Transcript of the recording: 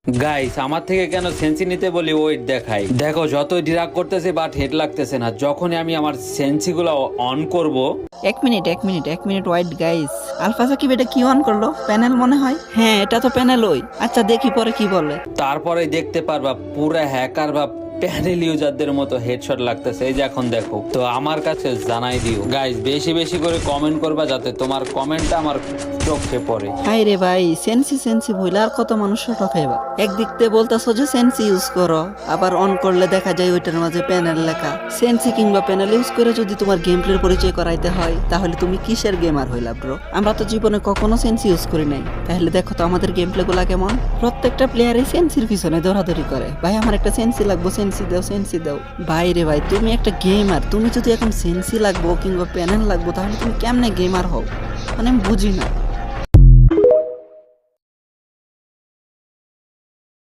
Guys আমার থেকে কেন সেন্সি নিতে বলি ওয়েট দেখাই, দেখো যতই ডিরাগ করতেছে বাট হেড লাগতেছে না। যখনই আমি আমার সেন্সি গুলো অন করব, এক minute wait guys. Alpha Sakib এটা কি অন করলো? প্যানেল মনে হয়। হ্যাঁ এটা তো প্যানেল ওই। আচ্ছা দেখি পরে কি বলে। তারপরে দেখতে পারবা পুরো হ্যাকার বা প্যানেল ইউজারদের মতো হেডশট লাগতেছে। এই যে এখন দেখো, তো আমার কাছে জানাই দিও গাইস, বেশি বেশি করে কমেন্ট করবা যাতে তোমার কমেন্টটা আমার চোখে পড়ে। হাই রে ভাই, সেন্সি ভুলে আর কত মানুষ ঠকাইবা। একদিক দিয়ে বলতাছো যে সেন্সি ইউজ করো, আবার অন করলে দেখা যায় ওইটার মাঝে প্যানেল লেখা। সেন্সি কিংবা প্যানেল ইউজ করে যদি তোমার গেম প্লের পরিচয় করাইতে হয় তাহলে তুমি কিসের গেমার হইলা ব্রো? আমরা তো জীবনে কখনো সেন্সি ইউজ করি নাই, তাহলে দেখো তো আমাদের গেম প্লে গুলা কেমন। প্রত্যেকটা প্লেয়ারই সেন্সির পিছনে দৌড়াদৌড়ি করে, ভাই আমার একটা সেন্সি লাগবো, সেন্সি দাও। ভাই রে ভাই, তুমি একটা গেমার, তুমি যদি এখন সেন্সি লাগবো কিংবা প্যানেল লাগবো তাহলে তুমি কেমনে গেমার হও? মানে আমি বুঝি না।